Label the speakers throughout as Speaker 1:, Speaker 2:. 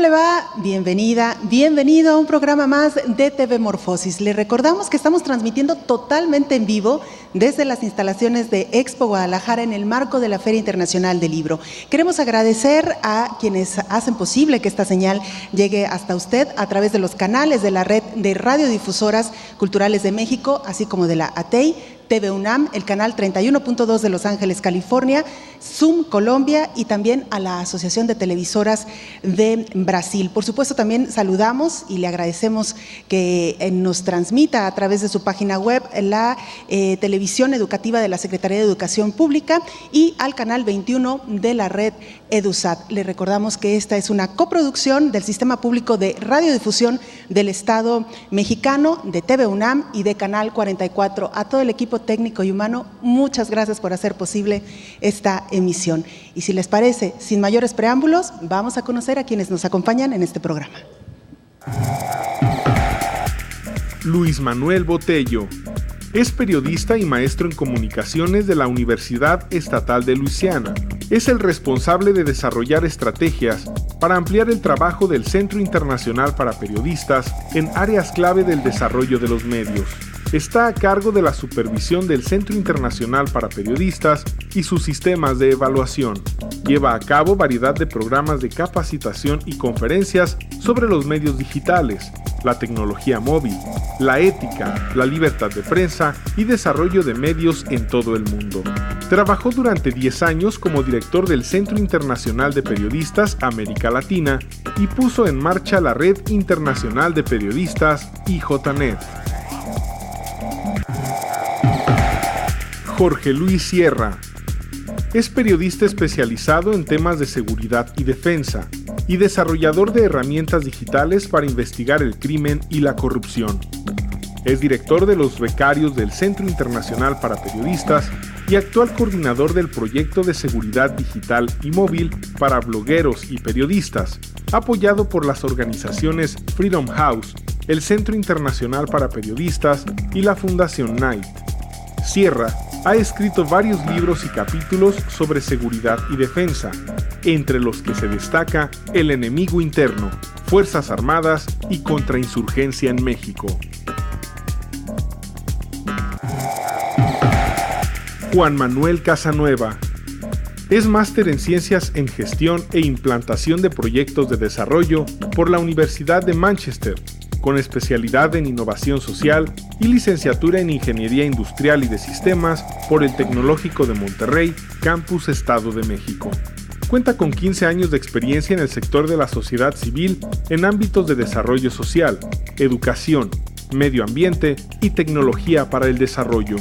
Speaker 1: le va? Bienvenida, bienvenido a un programa más de TV Morfosis. Le recordamos que estamos transmitiendo totalmente en vivo desde las instalaciones de Expo Guadalajara en el marco de la Feria Internacional del Libro. Queremos agradecer a quienes hacen posible que esta señal llegue hasta usted a través de los canales de la red de radiodifusoras culturales de México, así como de la ATEI, TV UNAM, el canal 31.2 de Los Ángeles, California, Zoom Colombia y también a la Asociación de Televisoras de Brasil. Por supuesto, también saludamos y le agradecemos que nos transmita a través de su página web la televisión educativa de la Secretaría de Educación Pública y al canal 21 de la red EduSat. Le recordamos que esta es una coproducción del Sistema Público de Radiodifusión del Estado Mexicano, de TV UNAM y de Canal 44. A todo el equipo técnico y humano, muchas gracias por hacer posible esta emisión. Y si les parece, sin mayores preámbulos, vamos a conocer a quienes nos acompañan en este programa.
Speaker 2: Luis Manuel Botello es periodista y maestro en comunicaciones de la Universidad Estatal de Luisiana. Es el responsable de desarrollar estrategias para ampliar el trabajo del Centro Internacional para Periodistas en áreas clave del desarrollo de los medios. Está a cargo de la supervisión del Centro Internacional para Periodistas y sus sistemas de evaluación. Lleva a cabo variedad de programas de capacitación y conferencias sobre los medios digitales, la tecnología móvil, la ética, la libertad de prensa y desarrollo de medios en todo el mundo. Trabajó durante 10 años como director del Centro Internacional de Periodistas América Latina y puso en marcha la Red Internacional de Periodistas IJNet. Jorge Luis Sierra es periodista especializado en temas de seguridad y defensa y desarrollador de herramientas digitales para investigar el crimen y la corrupción. Es director de los becarios del Centro Internacional para Periodistas y actual coordinador del proyecto de seguridad digital y móvil para blogueros y periodistas, apoyado por las organizaciones Freedom House, el Centro Internacional para Periodistas y la Fundación Knight. Sierra ha escrito varios libros y capítulos sobre seguridad y defensa, entre los que se destaca El enemigo interno, Fuerzas Armadas y Contrainsurgencia en México. Juan Manuel Casanueva es máster en Ciencias en Gestión e Implantación de Proyectos de Desarrollo por la Universidad de Manchester, con especialidad en Innovación Social y licenciatura en Ingeniería Industrial y de Sistemas por el Tecnológico de Monterrey, Campus Estado de México. Cuenta con 15 años de experiencia en el sector de la sociedad civil en ámbitos de desarrollo social, educación, medio ambiente y tecnología para el desarrollo.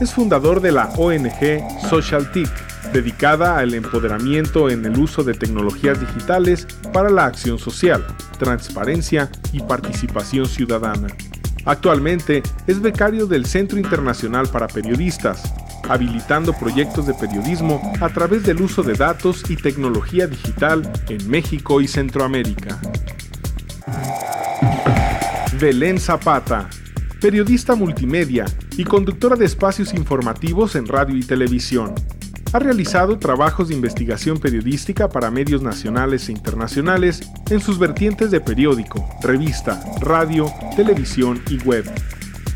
Speaker 2: Es fundador de la ONG SocialTech, dedicada al empoderamiento en el uso de tecnologías digitales para la acción social, transparencia y participación ciudadana. Actualmente es becario del Centro Internacional para Periodistas, habilitando proyectos de periodismo a través del uso de datos y tecnología digital en México y Centroamérica. Belén Zapata, periodista multimedia y conductora de espacios informativos en radio y televisión. Ha realizado trabajos de investigación periodística para medios nacionales e internacionales en sus vertientes de periódico, revista, radio, televisión y web.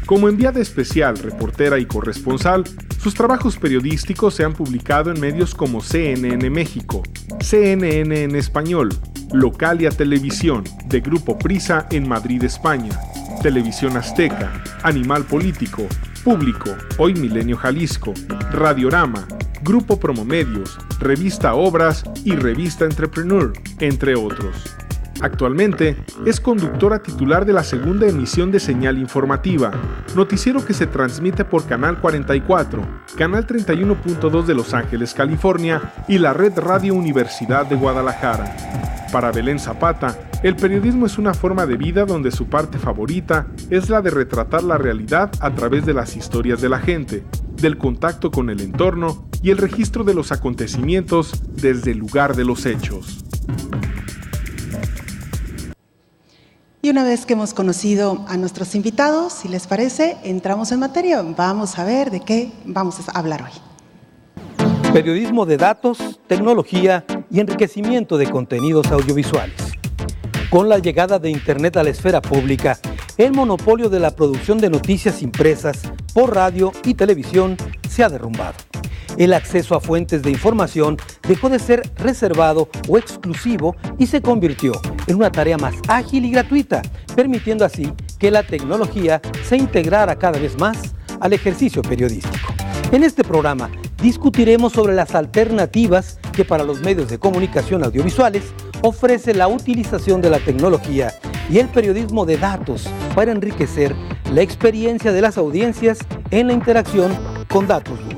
Speaker 2: Como enviada especial, reportera y corresponsal, sus trabajos periodísticos se han publicado en medios como CNN México, CNN en Español, Localia Televisión, de Grupo Prisa en Madrid, España, Televisión Azteca, Animal Político, Público, Hoy Milenio Jalisco, Radiorama, Grupo Promomedios, Revista Obras y Revista Entrepreneur, entre otros. Actualmente es conductora titular de la segunda emisión de Señal Informativa, noticiero que se transmite por Canal 44, Canal 31.2 de Los Ángeles, California y la Red Radio Universidad de Guadalajara. Para Belén Zapata, el periodismo es una forma de vida donde su parte favorita es la de retratar la realidad a través de las historias de la gente, del contacto con el entorno y el registro de los acontecimientos desde el lugar de los hechos.
Speaker 1: Y una vez que hemos conocido a nuestros invitados, si les parece, entramos en materia. Vamos a ver de qué vamos a hablar hoy.
Speaker 3: Periodismo de datos, tecnología y enriquecimiento de contenidos audiovisuales. Con la llegada de Internet a la esfera pública, el monopolio de la producción de noticias impresas por radio y televisión se ha derrumbado. El acceso a fuentes de información dejó de ser reservado o exclusivo y se convirtió en una tarea más ágil y gratuita, permitiendo así que la tecnología se integrara cada vez más al ejercicio periodístico. En este programa discutiremos sobre las alternativas que para los medios de comunicación audiovisuales ofrece la utilización de la tecnología y el periodismo de datos para enriquecer la experiencia de las audiencias en la interacción con datos duros.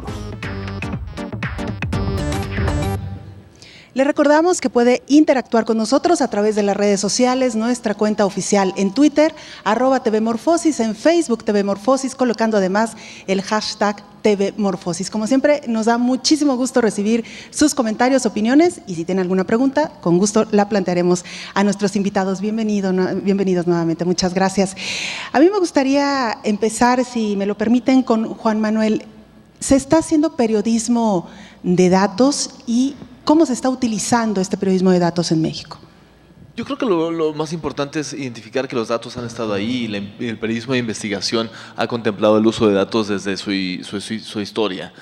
Speaker 1: Le recordamos que puede interactuar con nosotros a través de las redes sociales, nuestra cuenta oficial en Twitter, @tvmorfosis, en Facebook tvmorfosis, colocando además el hashtag tvmorfosis. Como siempre, nos da muchísimo gusto recibir sus comentarios, opiniones, y si tiene alguna pregunta, con gusto la plantearemos a nuestros invitados. Bienvenidos nuevamente, muchas gracias. A mí me gustaría empezar, si me lo permiten, con Juan Manuel. ¿Se está haciendo periodismo de datos y cómo se está utilizando este periodismo de datos en México?
Speaker 4: Yo creo que lo más importante es identificar que los datos han estado ahí y el periodismo de investigación ha contemplado el uso de datos desde su historia.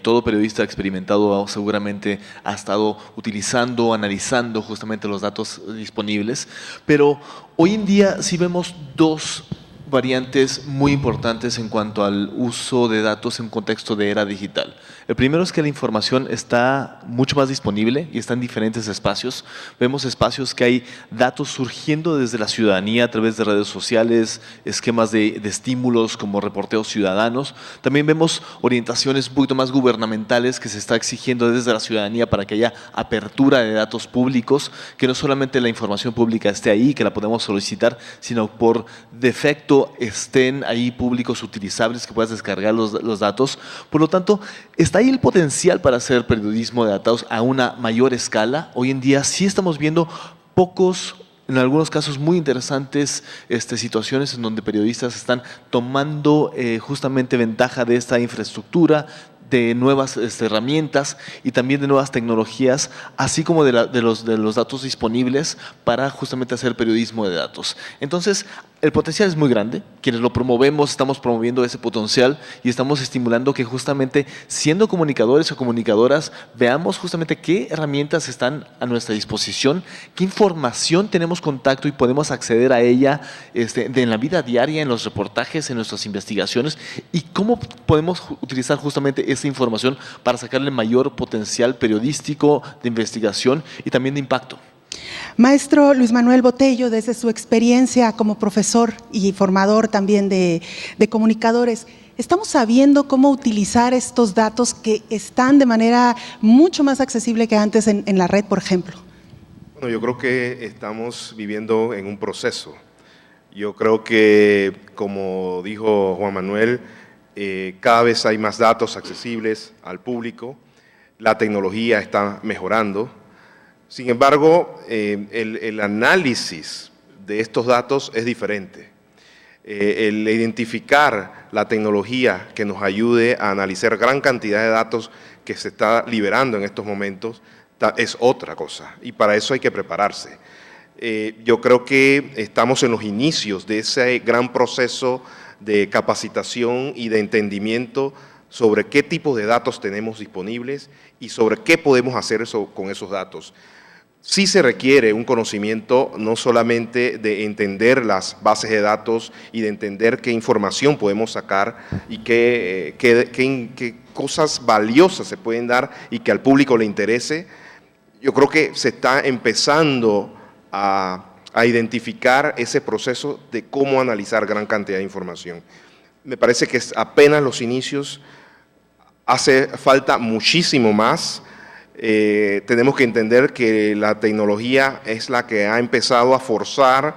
Speaker 4: Todo periodista experimentado seguramente ha estado utilizando, analizando justamente los datos disponibles, pero hoy en día sí vemos dos variantes muy importantes en cuanto al uso de datos en un contexto de era digital. El primero es que la información está mucho más disponible y está en diferentes espacios. Vemos espacios que hay datos surgiendo desde la ciudadanía a través de redes sociales, esquemas de estímulos como reporteos ciudadanos. También vemos orientaciones un poquito más gubernamentales que se está exigiendo desde la ciudadanía para que haya apertura de datos públicos, que no solamente la información pública esté ahí, que la podemos solicitar, sino por defecto estén ahí públicos utilizables, que puedas descargar los datos. Por lo tanto, está ahí el potencial para hacer periodismo de datos a una mayor escala. Hoy en día sí estamos viendo pocos, en algunos casos muy interesantes, situaciones en donde periodistas están tomando justamente ventaja de esta infraestructura, de nuevas herramientas y también de nuevas tecnologías, así como de los datos disponibles para justamente hacer periodismo de datos. Entonces, el potencial es muy grande. Quienes lo promovemos, estamos promoviendo ese potencial y estamos estimulando que justamente siendo comunicadores o comunicadoras, veamos justamente qué herramientas están a nuestra disposición, qué información tenemos contacto y podemos acceder a ella en la vida diaria, en los reportajes, en nuestras investigaciones, y cómo podemos utilizar justamente esa información para sacarle mayor potencial periodístico, de investigación y también de impacto.
Speaker 1: Maestro Luis Manuel Botello, desde su experiencia como profesor y formador también de comunicadores, ¿estamos sabiendo cómo utilizar estos datos que están de manera mucho más accesible que antes en la red, por ejemplo?
Speaker 5: Bueno, yo creo que estamos viviendo en un proceso. Yo creo que, como dijo Juan Manuel, cada vez hay más datos accesibles al público, la tecnología está mejorando. Sin embargo, el análisis de estos datos es diferente. El identificar la tecnología que nos ayude a analizar gran cantidad de datos que se está liberando en estos momentos es otra cosa, y para eso hay que prepararse. Yo creo que estamos en los inicios de ese gran proceso de capacitación y de entendimiento sobre qué tipo de datos tenemos disponibles y sobre qué podemos hacer con esos datos. Sí se requiere un conocimiento no solamente de entender las bases de datos y de entender qué información podemos sacar y qué cosas valiosas se pueden dar y que al público le interese. Yo creo que se está empezando a identificar ese proceso de cómo analizar gran cantidad de información. Me parece que es apenas los inicios, hace falta muchísimo más. Tenemos que entender que la tecnología es la que ha empezado a forzar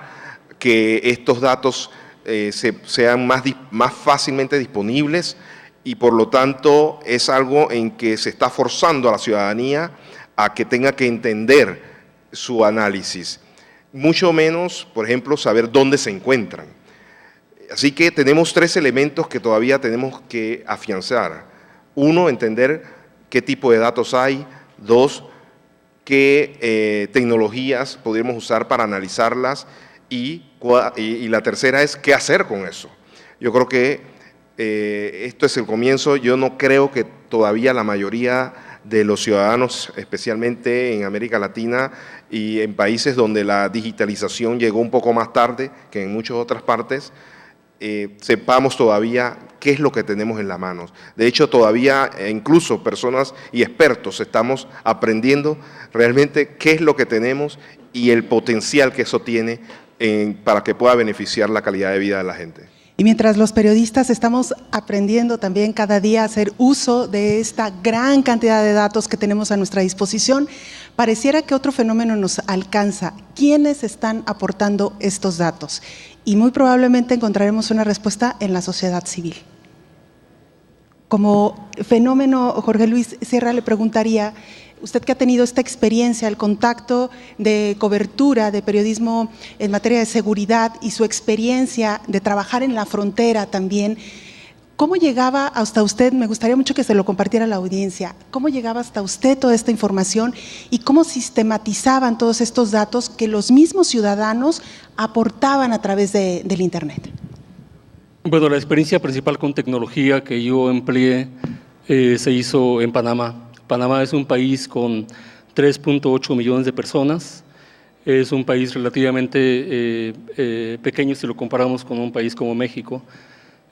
Speaker 5: que estos datos sean más fácilmente disponibles, y por lo tanto es algo en que se está forzando a la ciudadanía a que tenga que entender su análisis. Mucho menos, por ejemplo, saber dónde se encuentran. Así que tenemos tres elementos que todavía tenemos que afianzar. Uno, entender qué tipo de datos hay. Dos, qué tecnologías podríamos usar para analizarlas y la tercera es qué hacer con eso. Yo creo que esto es el comienzo. Yo no creo que todavía la mayoría de los ciudadanos, especialmente en América Latina y en países donde la digitalización llegó un poco más tarde que en muchas otras partes, sepamos todavía qué es lo que tenemos en las manos. De hecho, todavía incluso personas y expertos estamos aprendiendo realmente qué es lo que tenemos y el potencial que eso tiene para que pueda beneficiar la calidad de vida de la gente.
Speaker 1: Y mientras los periodistas estamos aprendiendo también cada día a hacer uso de esta gran cantidad de datos que tenemos a nuestra disposición, pareciera que otro fenómeno nos alcanza. ¿Quiénes están aportando estos datos? Y muy probablemente encontraremos una respuesta en la sociedad civil. Como fenómeno, Jorge Luis Sierra, le preguntaría, usted que ha tenido esta experiencia, el contacto de cobertura de periodismo en materia de seguridad y su experiencia de trabajar en la frontera también, ¿cómo llegaba hasta usted? Me gustaría mucho que se lo compartiera a la audiencia. ¿Cómo llegaba hasta usted toda esta información y cómo sistematizaban todos estos datos que los mismos ciudadanos aportaban a través del Internet?
Speaker 6: Bueno, la experiencia principal con tecnología que yo empleé se hizo en Panamá. Panamá es un país con 3.8 millones de personas, es un país relativamente pequeño si lo comparamos con un país como México.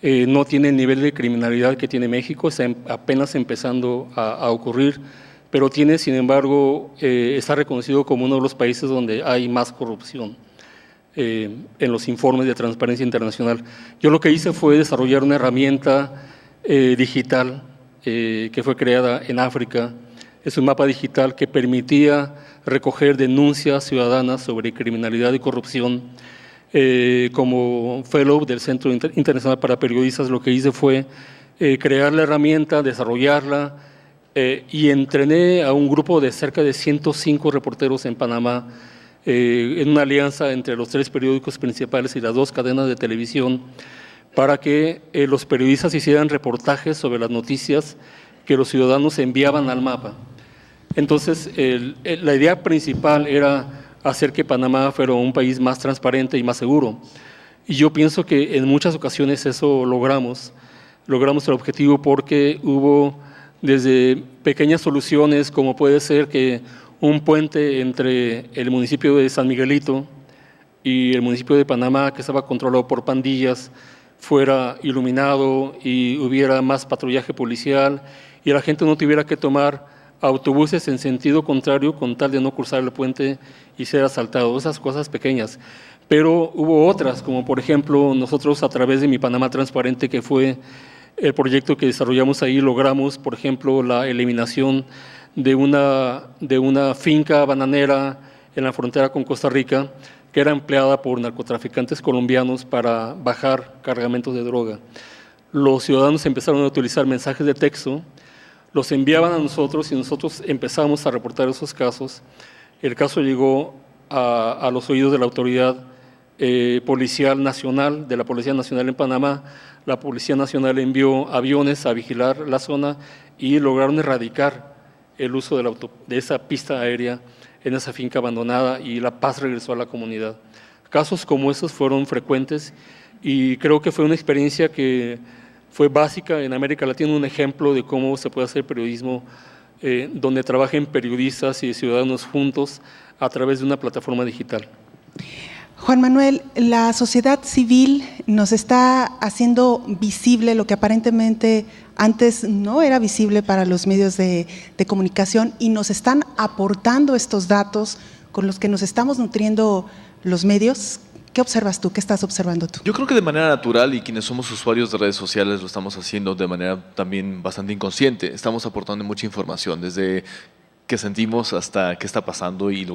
Speaker 6: No tiene el nivel de criminalidad que tiene México, está apenas empezando a ocurrir, pero tiene, sin embargo, está reconocido como uno de los países donde hay más corrupción en los informes de Transparencia Internacional. Yo lo que hice fue desarrollar una herramienta digital que fue creada en África. Es un mapa digital que permitía recoger denuncias ciudadanas sobre criminalidad y corrupción. Como fellow del Centro Internacional para Periodistas, lo que hice fue crear la herramienta, desarrollarla y entrené a un grupo de cerca de 105 reporteros en Panamá en una alianza entre los 3 periódicos principales y las 2 cadenas de televisión, para que los periodistas hicieran reportajes sobre las noticias que los ciudadanos enviaban al mapa. Entonces, la idea principal era hacer que Panamá fuera un país más transparente y más seguro. Y yo pienso que en muchas ocasiones eso logramos el objetivo, porque hubo desde pequeñas soluciones, como puede ser que un puente entre el municipio de San Miguelito y el municipio de Panamá, que estaba controlado por pandillas, fuera iluminado y hubiera más patrullaje policial y la gente no tuviera que tomar autobuses en sentido contrario con tal de no cruzar el puente y ser asaltado. Esas cosas pequeñas. Pero hubo otras, como por ejemplo nosotros a través de Mi Panamá Transparente, que fue el proyecto que desarrollamos ahí, logramos por ejemplo la eliminación de una finca bananera en la frontera con Costa Rica, que era empleada por narcotraficantes colombianos para bajar cargamentos de droga. Los ciudadanos empezaron a utilizar mensajes de texto, los enviaban a nosotros y nosotros empezamos a reportar esos casos. El caso llegó a los oídos de la autoridad policial nacional, de la Policía Nacional en Panamá. La Policía Nacional envió aviones a vigilar la zona y lograron erradicar el uso de esa pista aérea en esa finca abandonada, y la paz regresó a la comunidad. Casos como esos fueron frecuentes y creo que fue una experiencia que fue básica en América Latina, un ejemplo de cómo se puede hacer periodismo donde trabajen periodistas y ciudadanos juntos a través de una plataforma digital.
Speaker 1: Juan Manuel, la sociedad civil nos está haciendo visible lo que aparentemente antes no era visible para los medios de comunicación, y nos están aportando estos datos con los que nos estamos nutriendo los medios. ¿Qué observas tú? ¿Qué estás observando tú?
Speaker 4: Yo creo que de manera natural, y quienes somos usuarios de redes sociales lo estamos haciendo de manera también bastante inconsciente. Estamos aportando mucha información, desde qué sentimos hasta qué está pasando, y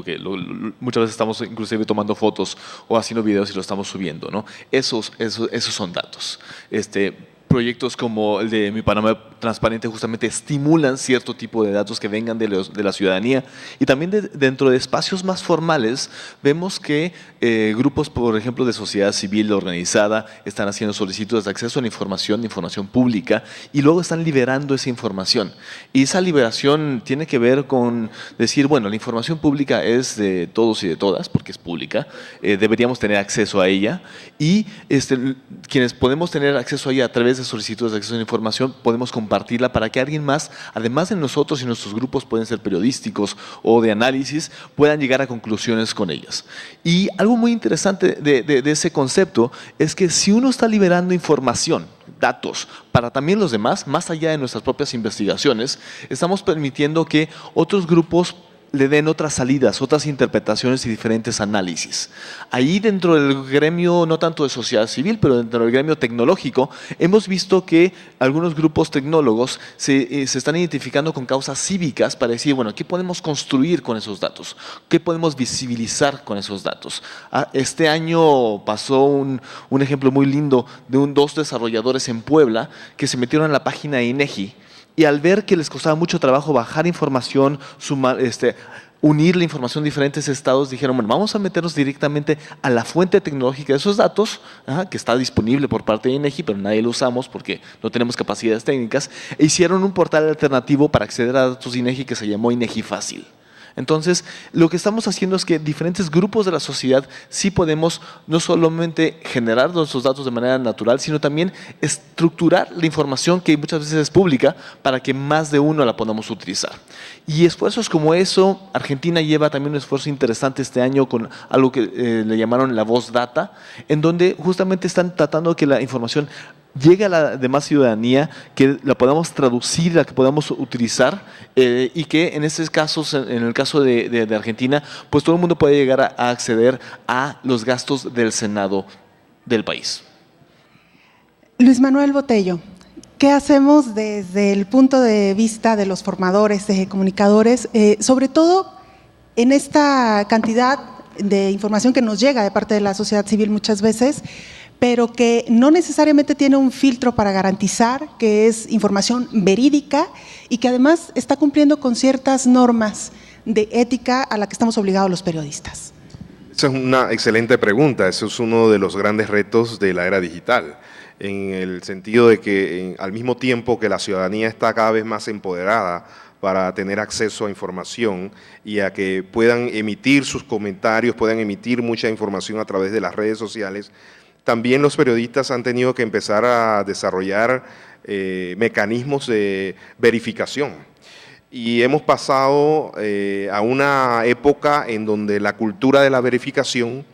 Speaker 4: muchas veces estamos inclusive tomando fotos o haciendo videos y lo estamos subiendo, ¿no? Esos son datos. Proyectos como el de Mi Panamá transparente justamente estimulan cierto tipo de datos que vengan de la ciudadanía. Y también dentro de espacios más formales vemos que grupos, por ejemplo, de sociedad civil organizada están haciendo solicitudes de acceso a la información pública, y luego están liberando esa información. Y esa liberación tiene que ver con decir, bueno, la información pública es de todos y de todas, porque es pública, deberíamos tener acceso a ella, y quienes podemos tener acceso a ella a través de solicitudes de acceso a la información, podemos compartirla para que alguien más, además de nosotros y nuestros grupos, pueden ser periodísticos o de análisis, puedan llegar a conclusiones con ellas. Y algo muy interesante de ese concepto es que si uno está liberando información, datos, para también los demás, más allá de nuestras propias investigaciones, estamos permitiendo que otros grupos le den otras salidas, otras interpretaciones y diferentes análisis. Ahí dentro del gremio, no tanto de sociedad civil, pero dentro del gremio tecnológico, hemos visto que algunos grupos tecnólogos se están identificando con causas cívicas para decir, bueno, ¿qué podemos construir con esos datos? ¿Qué podemos visibilizar con esos datos? Este año pasó un ejemplo muy lindo de dos desarrolladores en Puebla que se metieron en la página de INEGI, y al ver que les costaba mucho trabajo bajar información, unir la información de diferentes estados, dijeron, bueno, vamos a meternos directamente a la fuente tecnológica de esos datos, que está disponible por parte de INEGI, pero nadie lo usamos porque no tenemos capacidades técnicas, e hicieron un portal alternativo para acceder a datos de INEGI que se llamó INEGI Fácil. Entonces, lo que estamos haciendo es que diferentes grupos de la sociedad sí podemos no solamente generar nuestros datos de manera natural, sino también estructurar la información que muchas veces es pública para que más de uno la podamos utilizar. Y esfuerzos como eso, Argentina lleva también un esfuerzo interesante este año con algo que le llamaron la Voz Data, en donde justamente están tratando de que la información llegue a la demás ciudadanía, que la podamos traducir, la que podamos utilizar, y que en estos casos, en el caso de Argentina, pues todo el mundo puede llegar a acceder a los gastos del Senado del país.
Speaker 1: Luis Manuel Botello, ¿qué hacemos desde el punto de vista de los formadores, de comunicadores, sobre todo en esta cantidad de información que nos llega de parte de la sociedad civil muchas veces, pero que no necesariamente tiene un filtro para garantizar que es información verídica y que además está cumpliendo con ciertas normas de ética a la que estamos obligados los periodistas?
Speaker 5: Esa es una excelente pregunta. Ese es uno de los grandes retos de la era digital, en el sentido de que al mismo tiempo que la ciudadanía está cada vez más empoderada para tener acceso a información y a que puedan emitir sus comentarios, puedan emitir mucha información a través de las redes sociales, también los periodistas han tenido que empezar a desarrollar mecanismos de verificación. Y hemos pasado a una época en donde la cultura de la verificación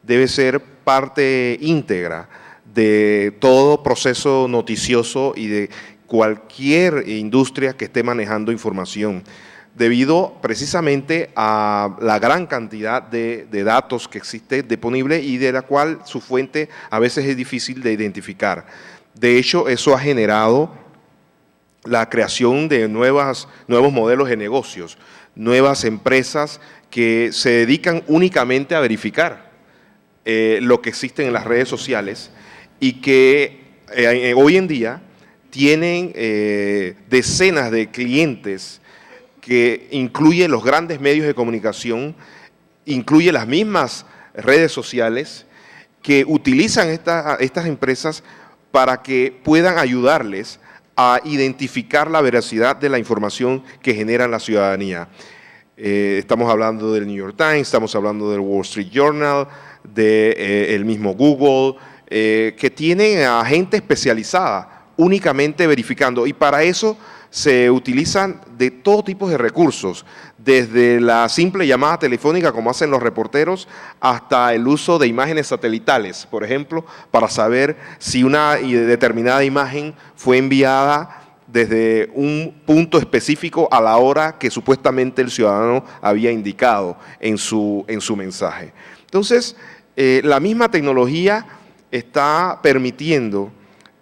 Speaker 5: debe ser parte íntegra de todo proceso noticioso y de cualquier industria que esté manejando información, debido precisamente a la gran cantidad de datos que existe disponible y de la cual su fuente a veces es difícil de identificar. De hecho, eso ha generado la creación de nuevos modelos de negocios, nuevas empresas que se dedican únicamente a verificar lo que existe en las redes sociales y que hoy en día tienen decenas de clientes, que incluye los grandes medios de comunicación, incluye las mismas redes sociales, que utilizan estas empresas para que puedan ayudarles a identificar la veracidad de la información que genera la ciudadanía. Estamos hablando del New York Times, estamos hablando del Wall Street Journal, del mismo Google, que tienen a gente especializada únicamente verificando, y para eso se utilizan de todo tipo de recursos, desde la simple llamada telefónica como hacen los reporteros, hasta el uso de imágenes satelitales, por ejemplo, para saber si una determinada imagen fue enviada desde un punto específico a la hora que supuestamente el ciudadano había indicado en su mensaje. Entonces, la misma tecnología está permitiendo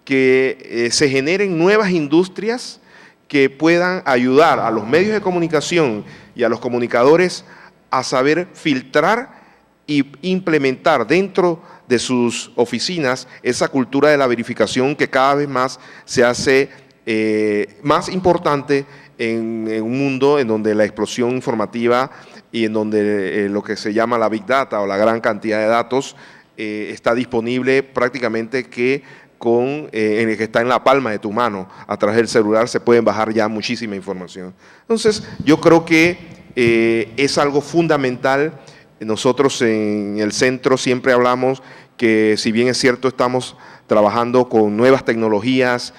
Speaker 5: que se generen nuevas industrias que puedan ayudar a los medios de comunicación y a los comunicadores a saber filtrar y implementar dentro de sus oficinas esa cultura de la verificación que cada vez más se hace más importante en un mundo en donde la explosión informativa y en donde lo que se llama la Big Data o la gran cantidad de datos está disponible prácticamente que en el que está en la palma de tu mano. A través del celular se pueden bajar ya muchísima información. Entonces, yo creo que es algo fundamental. Nosotros en el centro siempre hablamos que, si bien es cierto, estamos trabajando con nuevas tecnologías,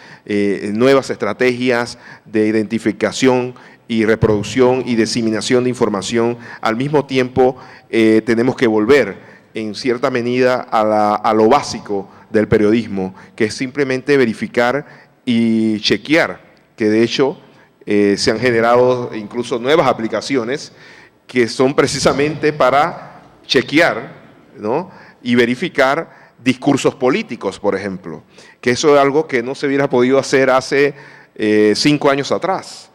Speaker 5: nuevas estrategias de identificación y reproducción y diseminación de información, al mismo tiempo tenemos que volver en cierta medida a lo básico del periodismo, que es simplemente verificar y chequear, que de hecho se han generado incluso nuevas aplicaciones que son precisamente para chequear, ¿no?, y verificar discursos políticos, por ejemplo, que eso es algo que no se hubiera podido hacer hace 5 años atrás.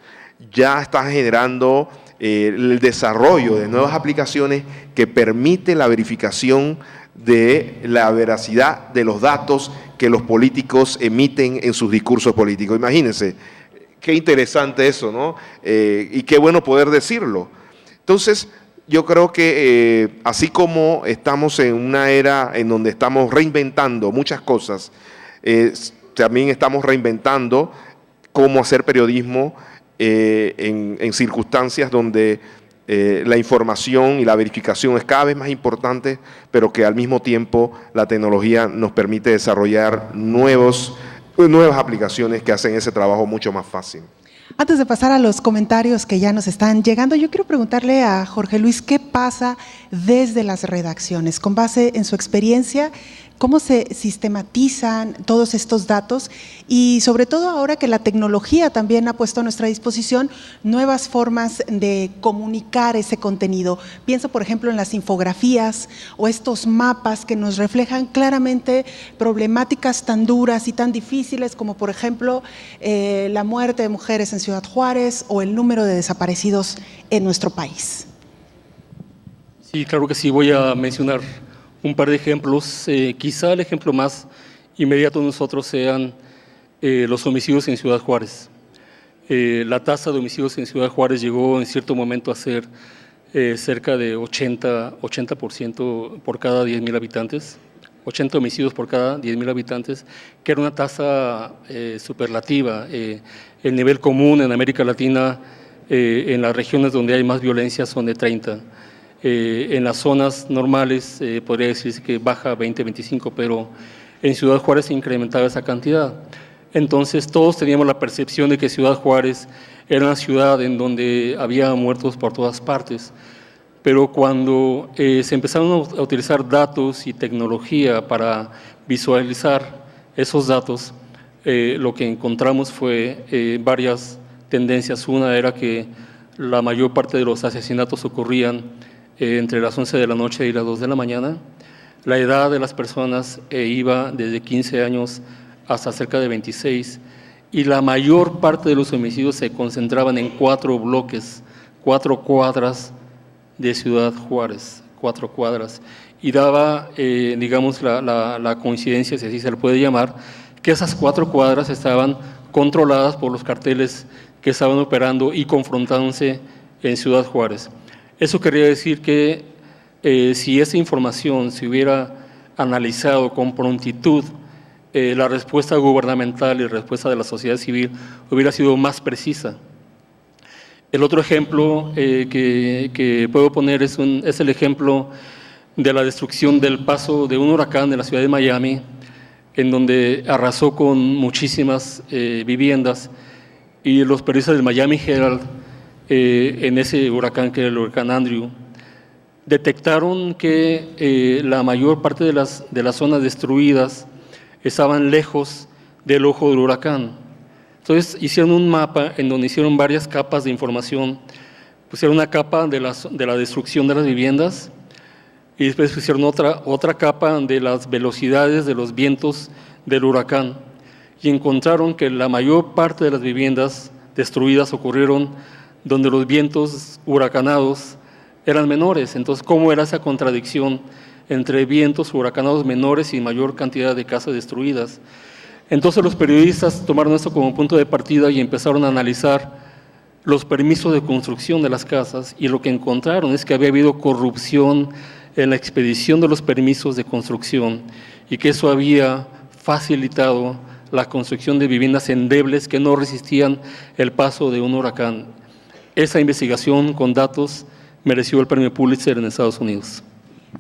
Speaker 5: Ya está generando el desarrollo de nuevas aplicaciones que permite la verificación de la veracidad de los datos que los políticos emiten en sus discursos políticos. Imagínense, qué interesante eso, ¿no? Y qué bueno poder decirlo. Entonces, yo creo que así como estamos en una era en donde estamos reinventando muchas cosas, también estamos reinventando cómo hacer periodismo en circunstancias donde la información y la verificación es cada vez más importante, pero que al mismo tiempo la tecnología nos permite desarrollar nuevas aplicaciones que hacen ese trabajo mucho más fácil.
Speaker 1: Antes de pasar a los comentarios que ya nos están llegando, yo quiero preguntarle a Jorge Luis qué pasa desde las redacciones, con base en su experiencia, cómo se sistematizan todos estos datos y sobre todo ahora que la tecnología también ha puesto a nuestra disposición nuevas formas de comunicar ese contenido. Pienso, por ejemplo, en las infografías o estos mapas que nos reflejan claramente problemáticas tan duras y tan difíciles como, por ejemplo, la muerte de mujeres en Ciudad Juárez o el número de desaparecidos en nuestro país.
Speaker 6: Sí, claro que sí, voy a mencionar un par de ejemplos. Quizá el ejemplo más inmediato de nosotros sean los homicidios en Ciudad Juárez. La tasa de homicidios en Ciudad Juárez llegó en cierto momento a ser cerca de 80% por cada 10,000 habitantes, 80 homicidios por cada 10,000 habitantes, que era una tasa superlativa. El nivel común en América Latina, en las regiones donde hay más violencia, son de 30. En las zonas normales podría decirse que baja 20, 25, pero en Ciudad Juárez se incrementaba esa cantidad. Entonces todos teníamos la percepción de que Ciudad Juárez era una ciudad en donde había muertos por todas partes, pero cuando se empezaron a utilizar datos y tecnología para visualizar esos datos, lo que encontramos fue varias tendencias. Una era que la mayor parte de los asesinatos ocurrían entre las 11 de la noche y las 2 de la mañana. La edad de las personas iba desde 15 años hasta cerca de 26, y la mayor parte de los homicidios se concentraban en 4 bloques, 4 cuadras de Ciudad Juárez, 4 cuadras. Y daba, digamos, la coincidencia, si así se le puede llamar, que esas 4 cuadras estaban controladas por los carteles que estaban operando y confrontándose en Ciudad Juárez. Eso quería decir que si esa información se hubiera analizado con prontitud, la respuesta gubernamental y la respuesta de la sociedad civil hubiera sido más precisa. El otro ejemplo que puedo poner es el ejemplo de la destrucción del paso de un huracán en la ciudad de Miami, en donde arrasó con muchísimas viviendas, y los periodistas del Miami Herald, en ese huracán, que era el huracán Andrew, detectaron que la mayor parte de las zonas destruidas estaban lejos del ojo del huracán. Entonces hicieron un mapa en donde hicieron varias capas de información. Pusieron una capa de la destrucción de las viviendas, y después pusieron otra capa de las velocidades de los vientos del huracán, y encontraron que la mayor parte de las viviendas destruidas ocurrieron donde los vientos huracanados eran menores. Entonces, ¿cómo era esa contradicción entre vientos huracanados menores y mayor cantidad de casas destruidas? Entonces los periodistas tomaron esto como punto de partida y empezaron a analizar los permisos de construcción de las casas, y lo que encontraron es que había habido corrupción en la expedición de los permisos de construcción y que eso había facilitado la construcción de viviendas endebles que no resistían el paso de un huracán. Esa investigación con datos mereció el premio Pulitzer en Estados Unidos.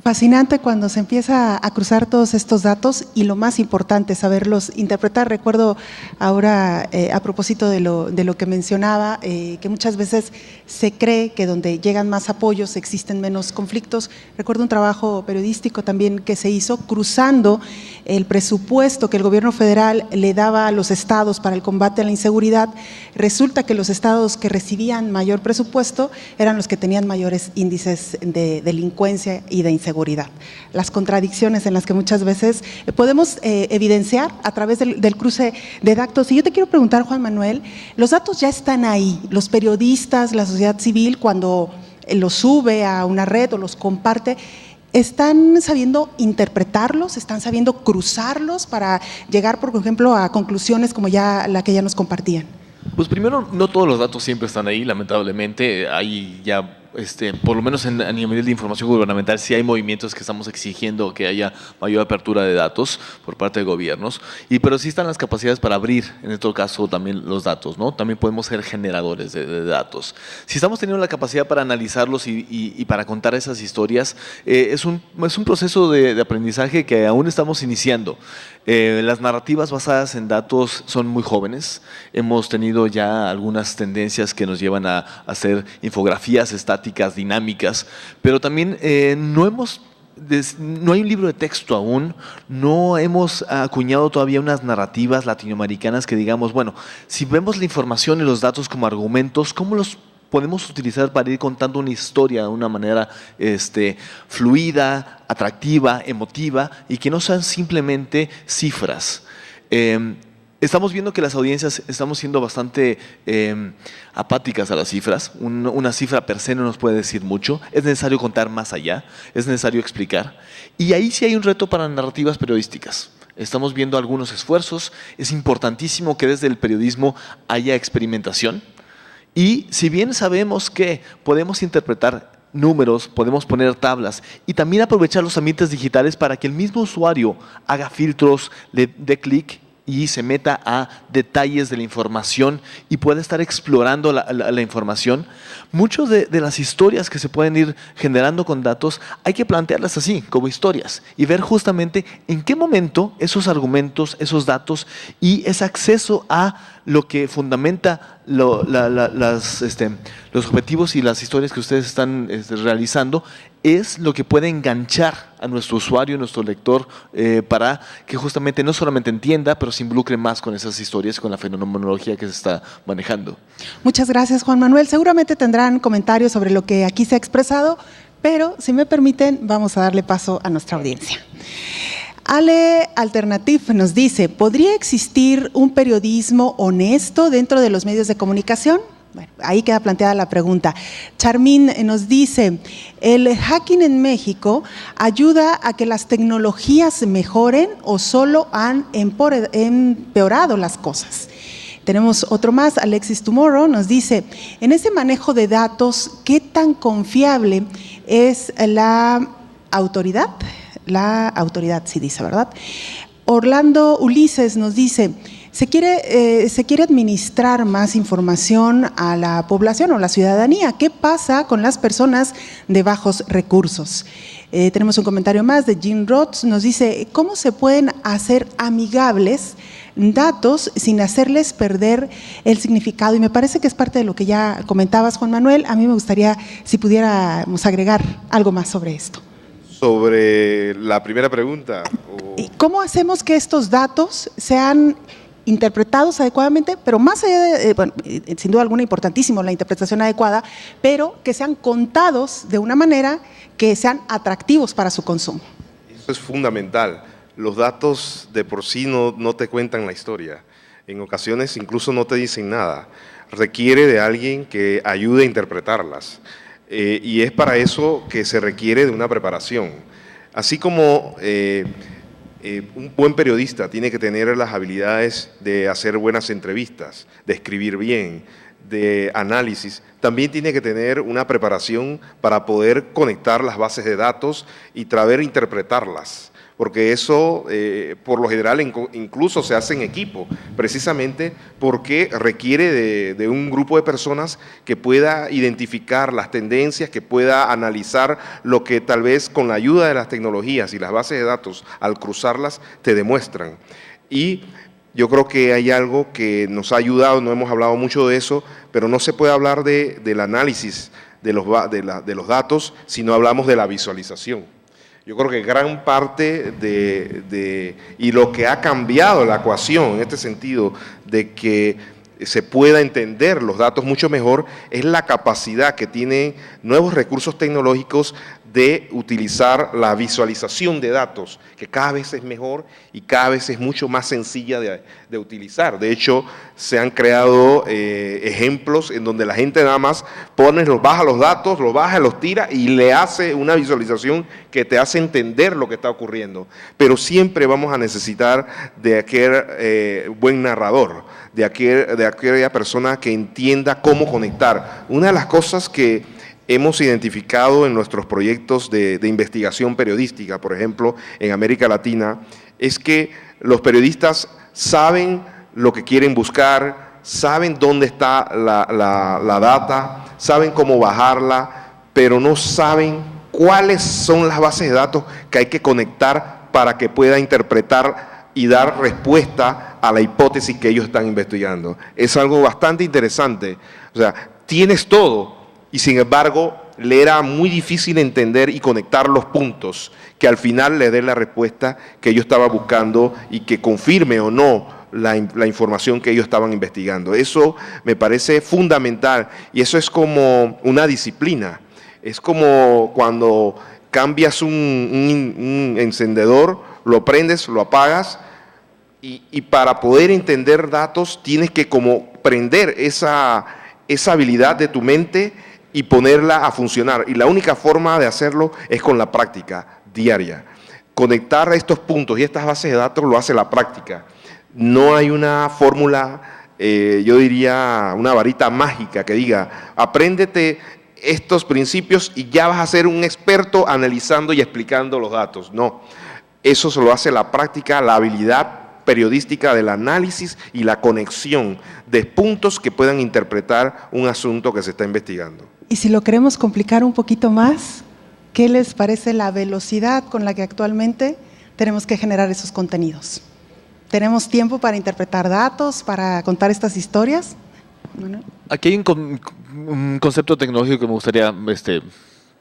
Speaker 1: Fascinante cuando se empieza a cruzar todos estos datos y lo más importante, saberlos interpretar. Recuerdo ahora, a propósito de lo que mencionaba, que muchas veces se cree que donde llegan más apoyos existen menos conflictos. Recuerdo un trabajo periodístico también que se hizo cruzando el presupuesto que el gobierno federal le daba a los estados para el combate a la inseguridad. Resulta que los estados que recibían mayor presupuesto eran los que tenían mayores índices de delincuencia y de inseguridad. Las contradicciones en las que muchas veces podemos evidenciar a través del cruce de datos. Y yo te quiero preguntar, Juan Manuel, los datos ya están ahí, los periodistas, la sociedad civil, cuando los sube a una red o los comparte, ¿están sabiendo interpretarlos? ¿Están sabiendo cruzarlos para llegar, por ejemplo, a conclusiones como ya la que ya nos compartían?
Speaker 4: Pues primero, no todos los datos siempre están ahí, lamentablemente. Hay ya, por lo menos a nivel de información gubernamental, sí hay movimientos que estamos exigiendo que haya mayor apertura de datos por parte de gobiernos, pero sí están las capacidades para abrir, en este caso, también los datos, ¿no? También podemos ser generadores de datos. Si estamos teniendo la capacidad para analizarlos y para contar esas historias, es un proceso de aprendizaje que aún estamos iniciando. Las narrativas basadas en datos son muy jóvenes. Hemos tenido ya algunas tendencias que nos llevan a hacer infografías estáticas, dinámicas, pero también no hay un libro de texto aún, no hemos acuñado todavía unas narrativas latinoamericanas que digamos, bueno, si vemos la información y los datos como argumentos, ¿cómo los podemos utilizar para ir contando una historia de una manera fluida, atractiva, emotiva, y que no sean simplemente cifras? Estamos viendo que las audiencias estamos siendo bastante apáticas a las cifras. Una cifra per se no nos puede decir mucho. Es necesario contar más allá, es necesario explicar. Y ahí sí hay un reto para narrativas periodísticas. Estamos viendo algunos esfuerzos. Es importantísimo que desde el periodismo haya experimentación. Y si bien sabemos que podemos interpretar números, podemos poner tablas y también aprovechar los ambientes digitales para que el mismo usuario haga filtros, le dé clic y se meta a detalles de la información y pueda estar explorando la información. Muchas de las historias que se pueden ir generando con datos hay que plantearlas así, como historias, y ver justamente en qué momento esos argumentos, esos datos y ese acceso a lo que fundamenta los objetivos y las historias que ustedes están realizando es lo que puede enganchar a nuestro usuario, a nuestro lector, para que justamente no solamente entienda, pero se involucre más con esas historias, con la fenomenología que se está manejando.
Speaker 1: Muchas gracias, Juan Manuel. Seguramente tendrán comentarios sobre lo que aquí se ha expresado, pero si me permiten, vamos a darle paso a nuestra audiencia. Ale Alternative nos dice, ¿podría existir un periodismo honesto dentro de los medios de comunicación? Bueno, ahí queda planteada la pregunta. Charmín nos dice, ¿el hacking en México ayuda a que las tecnologías mejoren o solo han empeorado las cosas? Tenemos otro más, Alexis Tomorrow nos dice, en ese manejo de datos, ¿qué tan confiable es la autoridad? La autoridad, sí dice, ¿verdad? Orlando Ulises nos dice, se quiere administrar más información a la población o la ciudadanía. ¿Qué pasa con las personas de bajos recursos? Tenemos un comentario más de Jim Roth, nos dice, ¿cómo se pueden hacer amigables datos sin hacerles perder el significado? Y me parece que es parte de lo que ya comentabas, Juan Manuel. A mí me gustaría si pudiéramos agregar algo más sobre esto.
Speaker 5: Sobre la primera pregunta.
Speaker 1: ¿Cómo hacemos que estos datos sean interpretados adecuadamente, pero más allá de, bueno, sin duda alguna importantísimo la interpretación adecuada, pero que sean contados de una manera que sean atractivos para su consumo?
Speaker 5: Eso es fundamental. Los datos de por sí no te cuentan la historia. En ocasiones incluso no te dicen nada. Requiere de alguien que ayude a interpretarlas. Y es para eso que se requiere de una preparación. Así como Un buen periodista tiene que tener las habilidades de hacer buenas entrevistas, de escribir bien, de análisis. También tiene que tener una preparación para poder conectar las bases de datos y tratar de interpretarlas, porque eso por lo general incluso se hace en equipo, precisamente porque requiere de un grupo de personas que pueda identificar las tendencias, que pueda analizar lo que tal vez con la ayuda de las tecnologías y las bases de datos, al cruzarlas, te demuestran. Y yo creo que hay algo que nos ha ayudado, no hemos hablado mucho de eso, pero no se puede hablar del análisis de los datos si no hablamos de la visualización. Yo creo que gran parte y lo que ha cambiado la ecuación en este sentido de que se pueda entender los datos mucho mejor es la capacidad que tienen nuevos recursos tecnológicos de utilizar la visualización de datos, que cada vez es mejor y cada vez es mucho más sencilla de utilizar. De hecho, se han creado ejemplos en donde la gente nada más baja los datos, los baja, los tira y le hace una visualización que te hace entender lo que está ocurriendo. Pero siempre vamos a necesitar de aquel buen narrador, de aquella persona que entienda cómo conectar. Una de las cosas que hemos identificado en nuestros proyectos de investigación periodística, por ejemplo, en América Latina, es que los periodistas saben lo que quieren buscar, saben dónde está la data, saben cómo bajarla, pero no saben cuáles son las bases de datos que hay que conectar para que pueda interpretar y dar respuesta a la hipótesis que ellos están investigando. Es algo bastante interesante. O sea, tienes todo, y sin embargo le era muy difícil entender y conectar los puntos que al final le dé la respuesta que yo estaba buscando y que confirme o no la información que ellos estaban investigando. Eso me parece fundamental y eso es como una disciplina. Es como cuando cambias un encendedor, lo prendes, lo apagas y para poder entender datos tienes que como prender esa habilidad de tu mente y ponerla a funcionar. Y la única forma de hacerlo es con la práctica diaria. Conectar estos puntos y estas bases de datos lo hace la práctica. No hay una fórmula, yo diría, una varita mágica que diga, apréndete estos principios y ya vas a ser un experto analizando y explicando los datos. No, eso se lo hace la práctica, la habilidad periodística del análisis y la conexión de puntos que puedan interpretar un asunto que se está investigando.
Speaker 1: Y si lo queremos complicar un poquito más, ¿qué les parece la velocidad con la que actualmente tenemos que generar esos contenidos? ¿Tenemos tiempo para interpretar datos, para contar estas historias? Bueno.
Speaker 4: Aquí hay un concepto tecnológico que me gustaría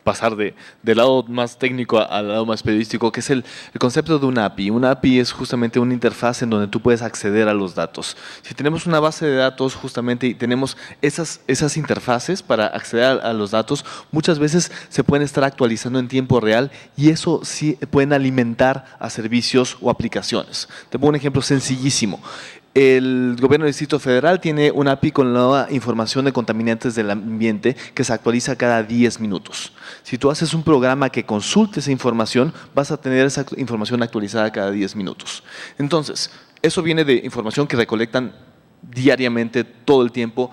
Speaker 4: pasar del lado más técnico al lado más periodístico, que es el concepto de una API. Una API es justamente una interfaz en donde tú puedes acceder a los datos. Si tenemos una base de datos justamente y tenemos esas interfaces para acceder a los datos, muchas veces se pueden estar actualizando en tiempo real y eso sí pueden alimentar a servicios o aplicaciones. Te pongo un ejemplo sencillísimo. El gobierno del Distrito Federal tiene una API con la información de contaminantes del ambiente que se actualiza cada 10 minutos. Si tú haces un programa que consulte esa información, vas a tener esa información actualizada cada 10 minutos. Entonces, eso viene de información que recolectan diariamente, todo el tiempo,